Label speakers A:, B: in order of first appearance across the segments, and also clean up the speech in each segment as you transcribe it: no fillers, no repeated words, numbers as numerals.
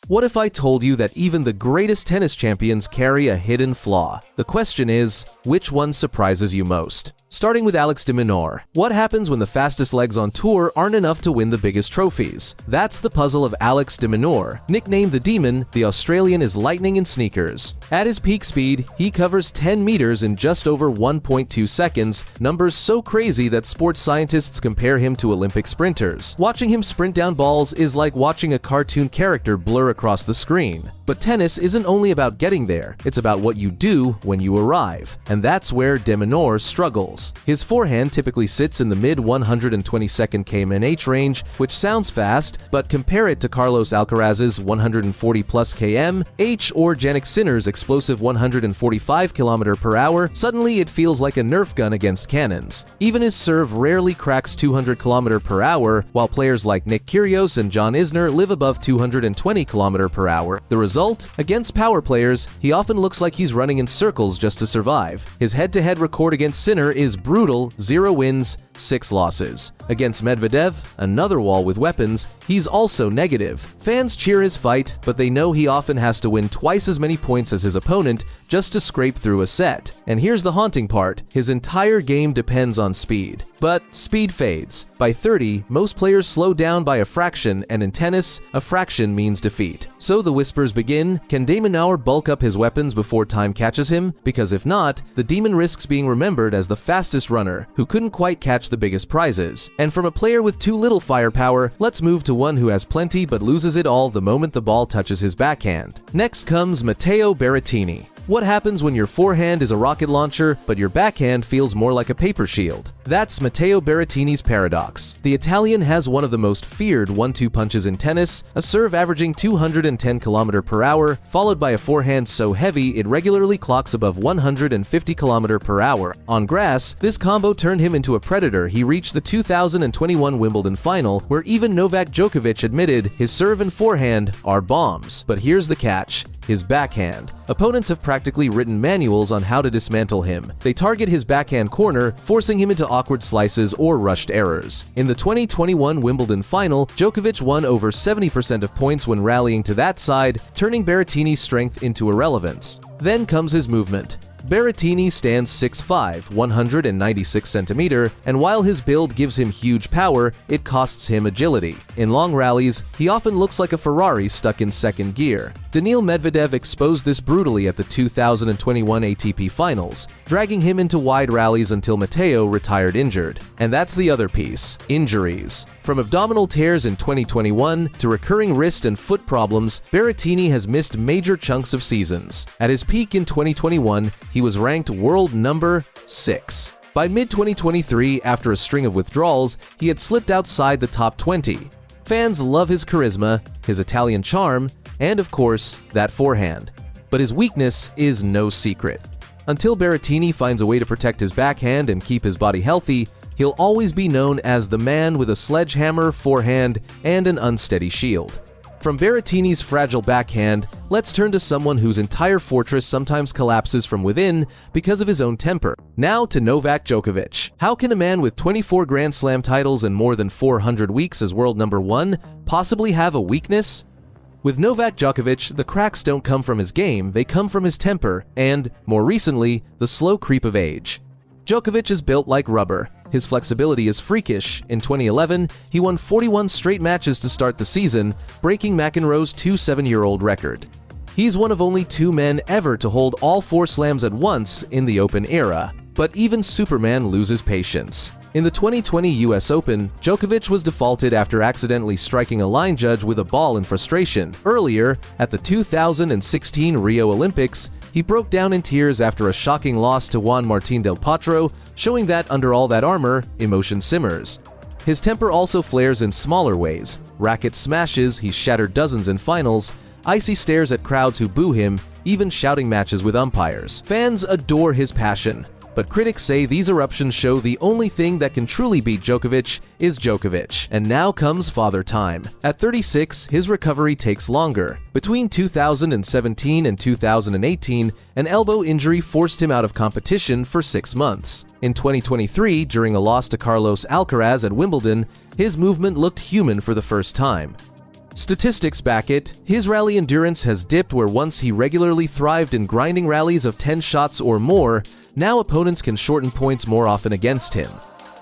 A: What if I told you that even the greatest tennis champions carry a hidden flaw? The question is, which one surprises you most? Starting with Alex de Minaur. What happens when the fastest legs on tour aren't enough to win the biggest trophies? That's the puzzle of Alex de Minaur. Nicknamed the Demon, the Australian is lightning in sneakers. At his peak speed, he covers 10 meters in just over 1.2 seconds, numbers so crazy that sports scientists compare him to Olympic sprinters. Watching him sprint down balls is like watching a cartoon character blur across the screen. But tennis isn't only about getting there, it's about what you do when you arrive. And that's where de Minaur struggles. His forehand typically sits in the mid-122nd km/h range, which sounds fast, but compare it to Carlos Alcaraz's 140+ km/h or Jannik Sinner's explosive 145 km/h, suddenly it feels like a Nerf gun against cannons. Even his serve rarely cracks 200 km/h, while players like Nick Kyrgios and John Isner live above 220 km/h. The result? Against power players, he often looks like he's running in circles just to survive. His head-to-head record against Sinner is brutal: 0 wins, 6 losses. Against Medvedev, another wall with weapons, he's also negative. Fans cheer his fight, but they know he often has to win twice as many points as his opponent just to scrape through a set. And here's the haunting part: his entire game depends on speed. But speed fades. By 30, most players slow down by a fraction, and in tennis, a fraction means defeat. So the whispers begin: can de Minaur bulk up his weapons before time catches him? Because if not, the Demon risks being remembered as the fastest runner who couldn't quite catch the biggest prizes. And from a player with too little firepower, let's move to one who has plenty but loses it all the moment the ball touches his backhand. Next comes Matteo Berrettini. What happens when your forehand is a rocket launcher, but your backhand feels more like a paper shield? That's Matteo Berrettini's paradox. The Italian has one of the most feared 1-2 punches in tennis, a serve averaging 210 km/h, followed by a forehand so heavy it regularly clocks above 150 km/h. On grass, this combo turned him into a predator. He reached the 2021 Wimbledon final, where even Novak Djokovic admitted his serve and forehand are bombs. But here's the catch: his backhand. Opponents have practically written manuals on how to dismantle him. They target his backhand corner, forcing him into awkward slices or rushed errors. In the 2021 Wimbledon final, Djokovic won over 70% of points when rallying to that side, turning Berrettini's strength into irrelevance. Then comes his movement. Berrettini stands 6'5", 196 cm, and while his build gives him huge power, it costs him agility. In long rallies, he often looks like a Ferrari stuck in second gear. Daniil Medvedev exposed this brutally at the 2021 ATP Finals, dragging him into wide rallies until Matteo retired injured. And that's the other piece: injuries. From abdominal tears in 2021 to recurring wrist and foot problems, Berrettini has missed major chunks of seasons. At his peak in 2021, he was ranked world number 6. By mid-2023, after a string of withdrawals, he had slipped outside the top 20. Fans love his charisma, his Italian charm, and of course, that forehand. But his weakness is no secret. Until Berrettini finds a way to protect his backhand and keep his body healthy, he'll always be known as the man with a sledgehammer forehand and an unsteady shield. From Berrettini's fragile backhand, let's turn to someone whose entire fortress sometimes collapses from within because of his own temper. Now to Novak Djokovic. How can a man with 24 Grand Slam titles and more than 400 weeks as world number 1 possibly have a weakness? With Novak Djokovic, the cracks don't come from his game, they come from his temper and, more recently, the slow creep of age. Djokovic is built like rubber. His flexibility is freakish. In 2011, he won 41 straight matches to start the season, breaking McEnroe's 27-year-old record. He's one of only 2 men ever to hold all 4 slams at once in the Open era. But even Superman loses patience. In the 2020 US Open, Djokovic was defaulted after accidentally striking a line judge with a ball in frustration. Earlier, at the 2016 Rio Olympics, he broke down in tears after a shocking loss to Juan Martín del Potro, showing that under all that armor, emotion simmers. His temper also flares in smaller ways. Racket smashes, he's shattered dozens in finals, icy stares at crowds who boo him, even shouting matches with umpires. Fans adore his passion, but critics say these eruptions show the only thing that can truly beat Djokovic is Djokovic. And now comes father time. At 36, his recovery takes longer. Between 2017 and 2018, an elbow injury forced him out of competition for 6 months. In 2023, during a loss to Carlos Alcaraz at Wimbledon, his movement looked human for the first time. Statistics back it. His rally endurance has dipped where once he regularly thrived in grinding rallies of 10 shots or more, now opponents can shorten points more often against him.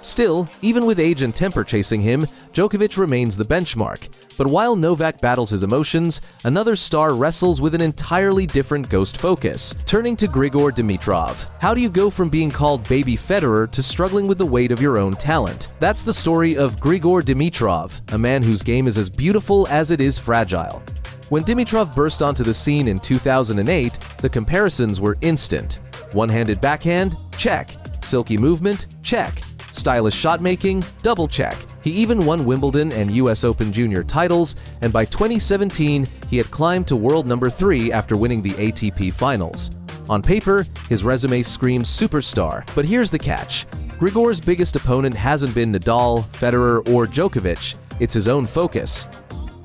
A: Still, even with age and temper chasing him, Djokovic remains the benchmark. But while Novak battles his emotions, another star wrestles with an entirely different ghost focus. Turning to Grigor Dimitrov. How do you go from being called Baby Federer to struggling with the weight of your own talent? That's the story of Grigor Dimitrov, a man whose game is as beautiful as it is fragile. When Dimitrov burst onto the scene in 2008, the comparisons were instant. One-handed backhand? Check. Silky movement? Check. Stylish shot-making? Double check. He even won Wimbledon and US Open Junior titles, and by 2017, he had climbed to world number 3 after winning the ATP Finals. On paper, his resume screams superstar, but here's the catch. Grigor's biggest opponent hasn't been Nadal, Federer, or Djokovic. It's his own focus.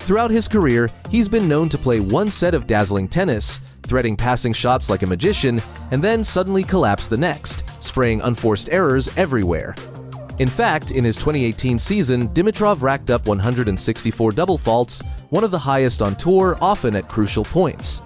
A: Throughout his career, he's been known to play one set of dazzling tennis, threading passing shots like a magician, and then suddenly collapse the next, spraying unforced errors everywhere. In fact, in his 2018 season, Dimitrov racked up 164 double faults, one of the highest on tour, often at crucial points.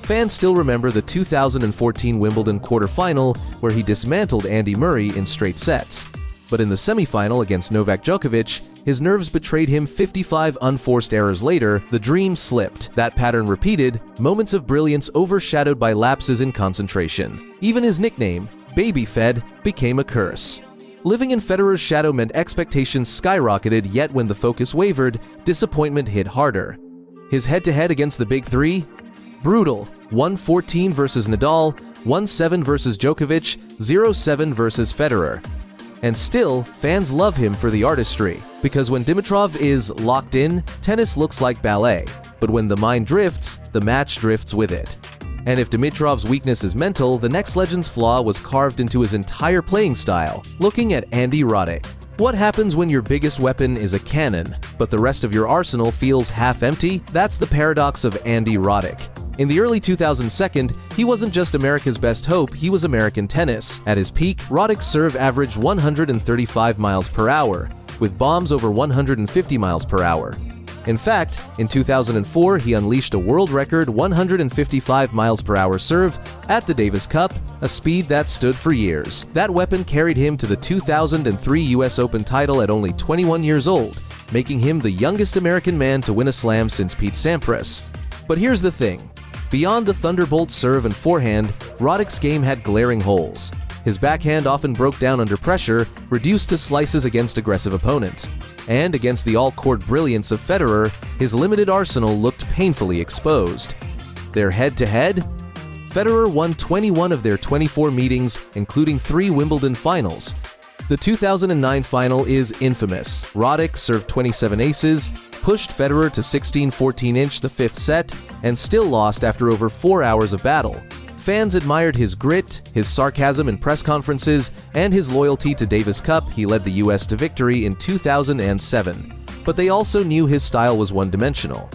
A: Fans still remember the 2014 Wimbledon quarterfinal where he dismantled Andy Murray in straight sets. But in the semifinal against Novak Djokovic, his nerves betrayed him 55 unforced errors later, the dream slipped. That pattern repeated, moments of brilliance overshadowed by lapses in concentration. Even his nickname, Baby Fed, became a curse. Living in Federer's shadow meant expectations skyrocketed, yet when the focus wavered, disappointment hit harder. His head-to-head against the Big Three? Brutal. 1-14 versus Nadal, 1-7 versus Djokovic, 0-7 versus Federer. And still, fans love him for the artistry, because when Dimitrov is locked in, tennis looks like ballet. But when the mind drifts, the match drifts with it. And if Dimitrov's weakness is mental, the next legend's flaw was carved into his entire playing style. Looking at Andy Roddick. What happens when your biggest weapon is a cannon, but the rest of your arsenal feels half empty? That's the paradox of Andy Roddick. In the early 2002, he wasn't just America's best hope, he was American tennis. At his peak, Roddick's serve averaged 135 miles per hour, with bombs over 150 miles per hour. In fact, in 2004, he unleashed a world record 155 miles per hour serve at the Davis Cup, a speed that stood for years. That weapon carried him to the 2003 US Open title at only 21 years old, making him the youngest American man to win a slam since Pete Sampras. But here's the thing. Beyond the thunderbolt serve and forehand, Roddick's game had glaring holes. His backhand often broke down under pressure, reduced to slices against aggressive opponents. And against the all-court brilliance of Federer, his limited arsenal looked painfully exposed. Their head-to-head? Federer won 21 of their 24 meetings, including 3 Wimbledon finals. The 2009 final is infamous. Roddick served 27 aces, pushed Federer to 16-14 the 5th set, and still lost after over 4 hours of battle. Fans admired his grit, his sarcasm in press conferences, and his loyalty to Davis Cup. He led the US to victory in 2007. But they also knew his style was one-dimensional.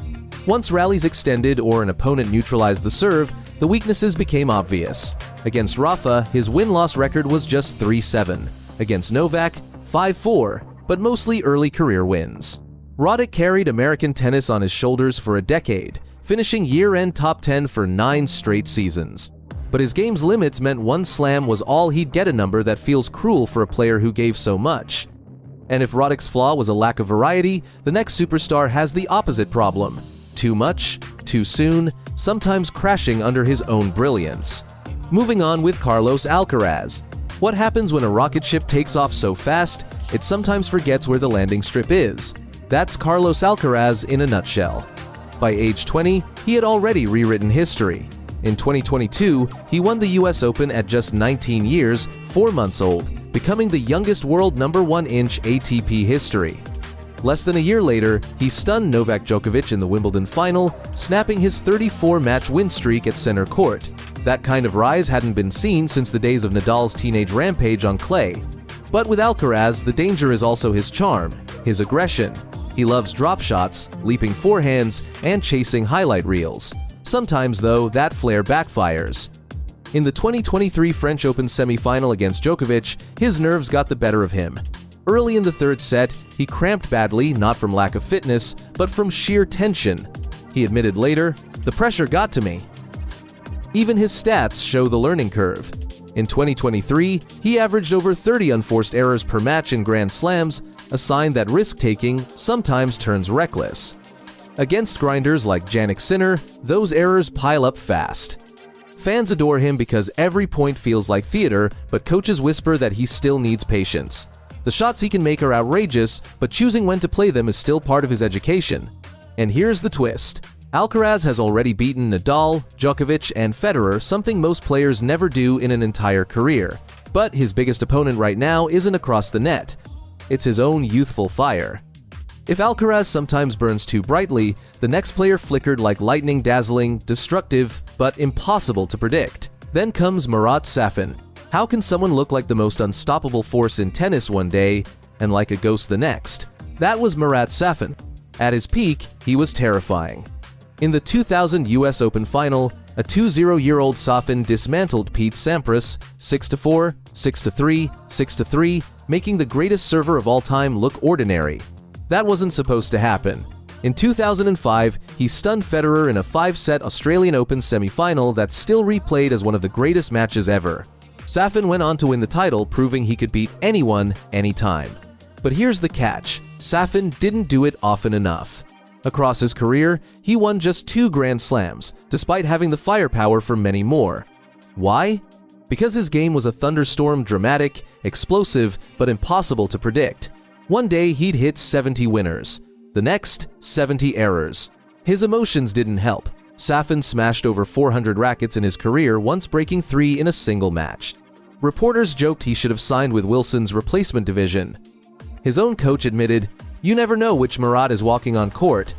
A: Once rallies extended or an opponent neutralized the serve, the weaknesses became obvious. Against Rafa, his win-loss record was just 3-7. Against Novak, 5-4, but mostly early career wins. Roddick carried American tennis on his shoulders for a decade, finishing year-end top 10 for 9 straight seasons. But his game's limits meant one slam was all he'd get, a number that feels cruel for a player who gave so much. And if Roddick's flaw was a lack of variety, the next superstar has the opposite problem. Too much, too soon, sometimes crashing under his own brilliance. Moving on with Carlos Alcaraz. What happens when a rocket ship takes off so fast, it sometimes forgets where the landing strip is? That's Carlos Alcaraz in a nutshell. By age 20, he had already rewritten history. In 2022, he won the US Open at just 19 years, 4 months old, becoming the youngest world number 1 in ATP history. Less than a year later, he stunned Novak Djokovic in the Wimbledon final, snapping his 34-match win streak at center court. That kind of rise hadn't been seen since the days of Nadal's teenage rampage on clay. But with Alcaraz, the danger is also his charm, his aggression. He loves drop shots, leaping forehands, and chasing highlight reels. Sometimes, though, that flair backfires. In the 2023 French Open semi-final against Djokovic, his nerves got the better of him. Early in the third set, he cramped badly, not from lack of fitness, but from sheer tension. He admitted later, "The pressure got to me." Even his stats show the learning curve. In 2023, he averaged over 30 unforced errors per match in Grand Slams, a sign that risk-taking sometimes turns reckless. Against grinders like Jannik Sinner, those errors pile up fast. Fans adore him because every point feels like theater, but coaches whisper that he still needs patience. The shots he can make are outrageous, but choosing when to play them is still part of his education. And here's the twist. Alcaraz has already beaten Nadal, Djokovic, and Federer, something most players never do in an entire career. But his biggest opponent right now isn't across the net. It's his own youthful fire. If Alcaraz sometimes burns too brightly, the next player flickered like lightning, dazzling, destructive, but impossible to predict. Then comes Marat Safin. How can someone look like the most unstoppable force in tennis one day and like a ghost the next? That was Marat Safin. At his peak, he was terrifying. In the 2000 US Open final, a 20-year-old Safin dismantled Pete Sampras 6-4, 6-3, 6-3, making the greatest server of all time look ordinary. That wasn't supposed to happen. In 2005, he stunned Federer in a 5-set Australian Open semi-final that's still replayed as one of the greatest matches ever. Safin went on to win the title, proving he could beat anyone, anytime. But here's the catch. Safin didn't do it often enough. Across his career, he won just 2 Grand Slams, despite having the firepower for many more. Why? Because his game was a thunderstorm, dramatic, explosive, but impossible to predict. One day he'd hit 70 winners. The next, 70 errors. His emotions didn't help. Safin smashed over 400 rackets in his career, once breaking 3 in a single match. Reporters joked he should have signed with Wilson's replacement division. His own coach admitted, "You never know which Marat is walking on court."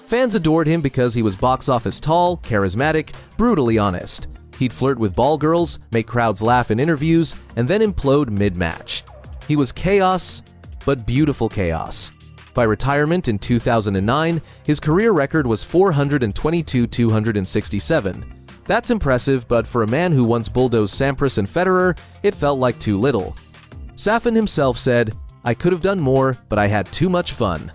A: Fans adored him because he was box office tall, charismatic, brutally honest. He'd flirt with ball girls, make crowds laugh in interviews, and then implode mid-match. He was chaos, but beautiful chaos. By retirement in 2009, his career record was 422-267. That's impressive, but for a man who once bulldozed Sampras and Federer, it felt like too little. Safin himself said, "I could have done more, but I had too much fun."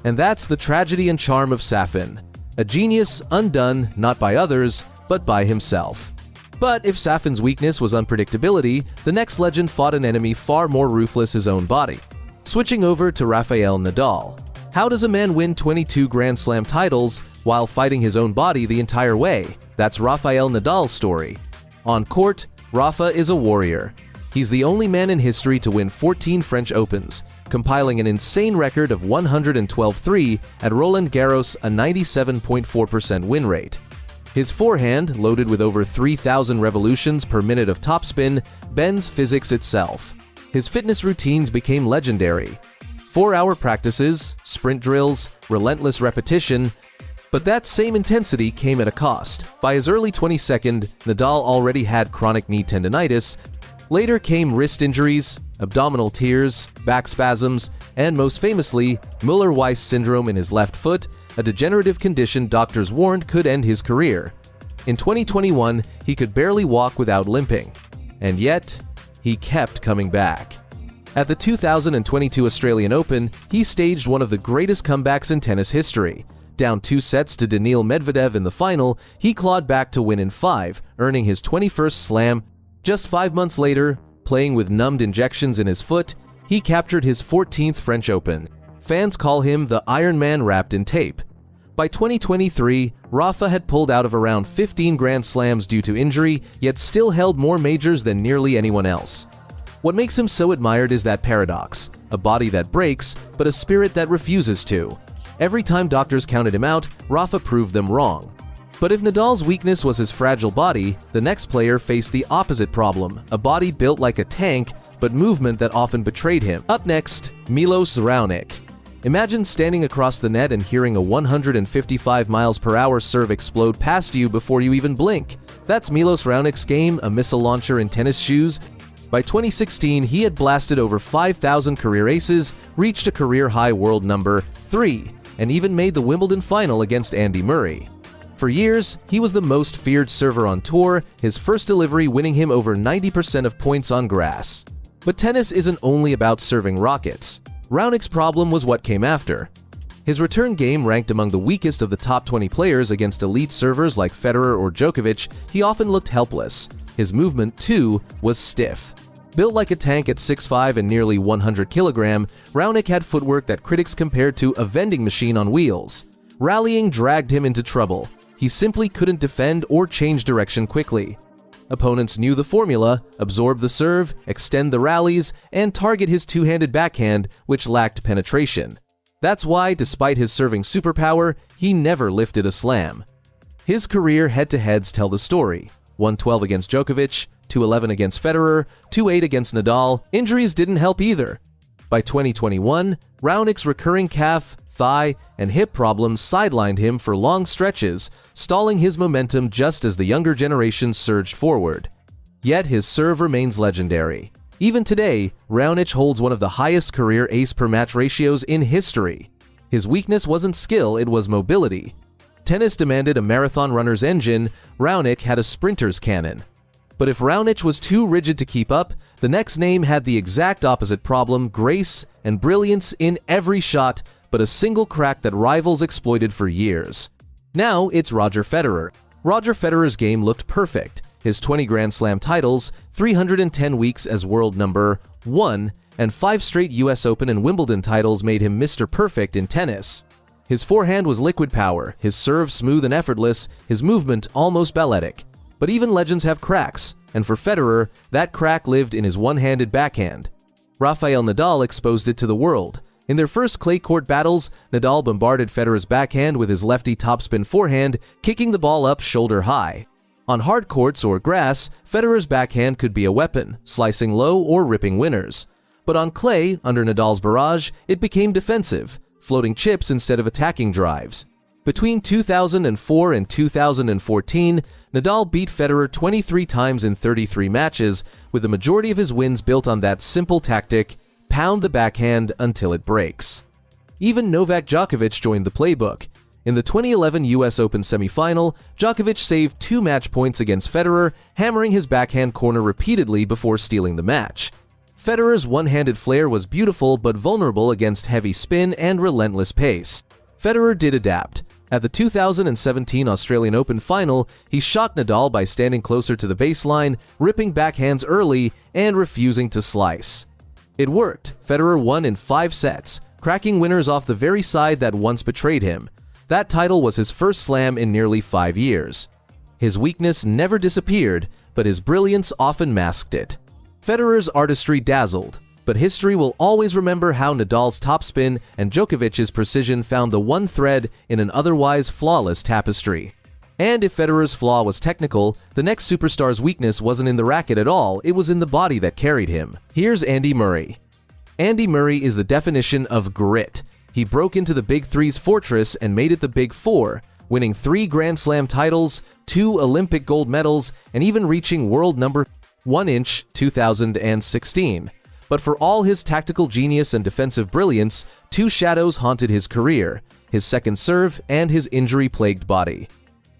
A: And that's the tragedy and charm of Safin. A genius undone not by others, but by himself. But if Safin's weakness was unpredictability, the next legend fought an enemy far more ruthless, his own body. Switching over to Rafael Nadal. How does a man win 22 Grand Slam titles while fighting his own body the entire way? That's Rafael Nadal's story. On court, Rafa is a warrior. He's the only man in history to win 14 French Opens, compiling an insane record of 112-3 at Roland Garros, a 97.4% win rate. His forehand, loaded with over 3,000 revolutions per minute of topspin, bends physics itself. His fitness routines became legendary. 4-hour practices, sprint drills, relentless repetition, but that same intensity came at a cost. By his early 22nd, Nadal already had chronic knee tendinitis. Later came wrist injuries, abdominal tears, back spasms, and most famously, Müller-Weiss syndrome in his left foot, a degenerative condition doctors warned could end his career. In 2021, he could barely walk without limping. And yet, he kept coming back. At the 2022 Australian Open, he staged one of the greatest comebacks in tennis history. Down 2 sets to Daniil Medvedev in the final, he clawed back to win in 5, earning his 21st slam. Just 5 months later, playing with numbed injections in his foot, he captured his 14th French Open. Fans call him the Iron Man wrapped in tape. By 2023, Rafa had pulled out of around 15 Grand Slams due to injury, yet still held more majors than nearly anyone else. What makes him so admired is that paradox, a body that breaks, but a spirit that refuses to. Every time doctors counted him out, Rafa proved them wrong. But if Nadal's weakness was his fragile body, the next player faced the opposite problem, a body built like a tank, but movement that often betrayed him. Up next, Milos Raonic. Imagine standing across the net and hearing a 155 miles per hour serve explode past you before you even blink. That's Milos Raonic's game, a missile launcher in tennis shoes. By 2016, he had blasted over 5,000 career aces, reached a career-high world number 3, and even made the Wimbledon final against Andy Murray. For years, he was the most feared server on tour, his first delivery winning him over 90% of points on grass. But tennis isn't only about serving rockets. Raonic's problem was what came after. His return game ranked among the weakest of the top 20 players against elite servers like Federer or Djokovic. He often looked helpless. His movement, too, was stiff. Built like a tank at 6'5" and nearly 100 kg, Raonic had footwork that critics compared to a vending machine on wheels. Rallying dragged him into trouble. He simply couldn't defend or change direction quickly. Opponents knew the formula: absorb the serve, extend the rallies, and target his two-handed backhand, which lacked penetration. That's why, despite his serving superpower, he never lifted a slam. His career head-to-heads tell the story. 112 against Djokovic, 211 against Federer, 2-8 against Nadal. Injuries didn't help either. By 2021, Raonic's recurring calf, thigh, and hip problems sidelined him for long stretches, stalling his momentum just as the younger generation surged forward. Yet his serve remains legendary. Even today, Raonic holds one of the highest career ace-per-match ratios in history. His weakness wasn't skill, it was mobility. Tennis demanded a marathon runner's engine, Raonic had a sprinter's cannon. But if Raonic was too rigid to keep up, the next name had the exact opposite problem: grace and brilliance in every shot, but a single crack that rivals exploited for years. Now it's Roger Federer. Roger Federer's game looked perfect. His 20 Grand Slam titles, 310 weeks as world number 1, and 5 straight US Open and Wimbledon titles made him Mr. Perfect in tennis. His forehand was liquid power, his serve smooth and effortless, his movement almost balletic. But even legends have cracks, and for Federer, that crack lived in his one-handed backhand. Rafael Nadal exposed it to the world. In their first clay court battles, Nadal bombarded Federer's backhand with his lefty topspin forehand, kicking the ball up shoulder high. On hard courts or grass, Federer's backhand could be a weapon, slicing low or ripping winners. But on clay, under Nadal's barrage, it became defensive, floating chips instead of attacking drives. Between 2004 and 2014, Nadal beat Federer 23 times in 33 matches, with the majority of his wins built on that simple tactic: pound the backhand until it breaks. Even Novak Djokovic joined the playbook. In the 2011 US Open semifinal, Djokovic saved 2 match points against Federer, hammering his backhand corner repeatedly before stealing the match. Federer's one-handed flair was beautiful but vulnerable against heavy spin and relentless pace. Federer did adapt. At the 2017 Australian Open final, he shocked Nadal by standing closer to the baseline, ripping backhands early, and refusing to slice. It worked. Federer won in 5 sets, cracking winners off the very side that once betrayed him. That title was his first slam in nearly 5 years. His weakness never disappeared, but his brilliance often masked it. Federer's artistry dazzled, but history will always remember how Nadal's topspin and Djokovic's precision found the one thread in an otherwise flawless tapestry. And if Federer's flaw was technical, the next superstar's weakness wasn't in the racket at all, it was in the body that carried him. Here's Andy Murray. Andy Murray is the definition of grit. He broke into the Big Three's fortress and made it the Big Four, winning 3 Grand Slam titles, 2 Olympic gold medals, and even reaching world number 1 in 2016. But for all his tactical genius and defensive brilliance, 2 shadows haunted his career: his second serve and his injury-plagued body.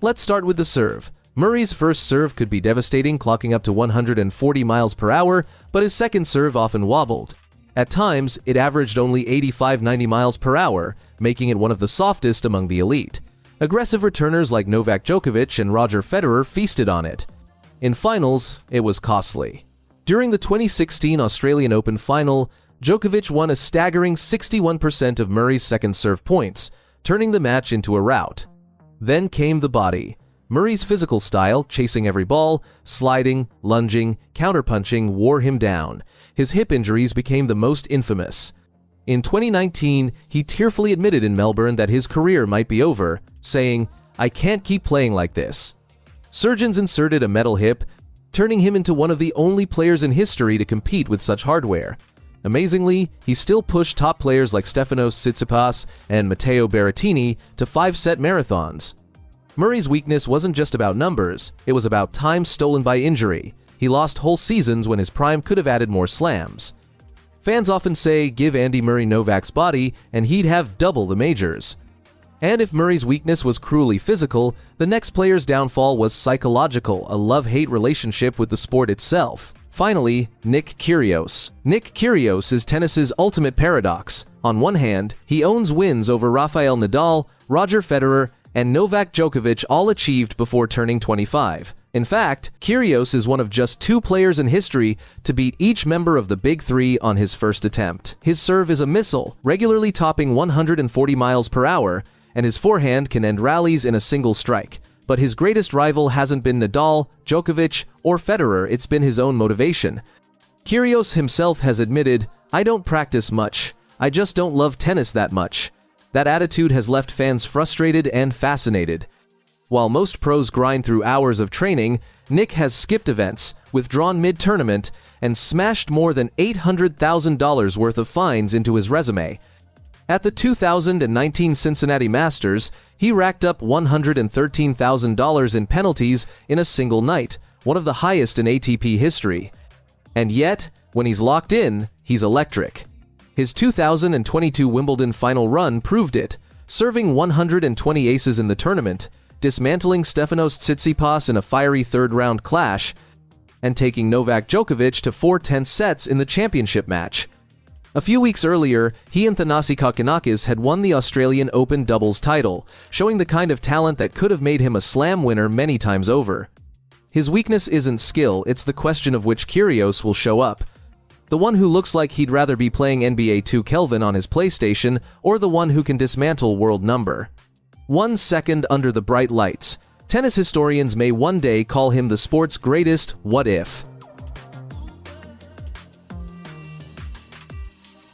A: Let's start with the serve. Murray's first serve could be devastating, clocking up to 140 miles per hour, but his second serve often wobbled. At times, it averaged only 85-90 miles per hour, making it one of the softest among the elite. Aggressive returners like Novak Djokovic and Roger Federer feasted on it. In finals, it was costly. During the 2016 Australian Open final, Djokovic won a staggering 61% of Murray's second serve points, turning the match into a rout. Then came the body. Murray's physical style, chasing every ball, sliding, lunging, counterpunching, wore him down. His hip injuries became the most infamous. In 2019, he tearfully admitted in Melbourne that his career might be over, saying, "I can't keep playing like this." Surgeons inserted a metal hip, turning him into one of the only players in history to compete with such hardware. Amazingly, he still pushed top players like Stefanos Tsitsipas and Matteo Berrettini to 5-set marathons. Murray's weakness wasn't just about numbers, it was about time stolen by injury. He lost whole seasons when his prime could have added more slams. Fans often say, give Andy Murray Novak's body and he'd have double the majors. And if Murray's weakness was cruelly physical, the next player's downfall was psychological, a love-hate relationship with the sport itself. Finally, Nick Kyrgios. Nick Kyrgios is tennis's ultimate paradox. On one hand, he owns wins over Rafael Nadal, Roger Federer, and Novak Djokovic, all achieved before turning 25. In fact, Kyrgios is one of just 2 players in history to beat each member of the Big Three on his first attempt. His serve is a missile, regularly topping 140 miles per hour, and his forehand can end rallies in a single strike. But his greatest rival hasn't been Nadal, Djokovic, or Federer, it's been his own motivation. Kyrgios himself has admitted, "I don't practice much. I just don't love tennis that much." That attitude has left fans frustrated and fascinated. While most pros grind through hours of training, Nick has skipped events, withdrawn mid-tournament, and smashed more than $800,000 worth of fines into his resume. At the 2019 Cincinnati Masters, he racked up $113,000 in penalties in a single night, one of the highest in ATP history. And yet, when he's locked in, he's electric. His 2022 Wimbledon final run proved it, serving 120 aces in the tournament, dismantling Stefanos Tsitsipas in a fiery third-round clash, and taking Novak Djokovic to 4 tense sets in the championship match. A few weeks earlier, he and Thanasi Kokkinakis had won the Australian Open doubles title, showing the kind of talent that could have made him a slam winner many times over. His weakness isn't skill, it's the question of which Kyrgios will show up. The one who looks like he'd rather be playing NBA 2 Kelvin on his PlayStation, or the one who can dismantle world number 1 second under the bright lights. Tennis historians may one day call him the sport's greatest what if.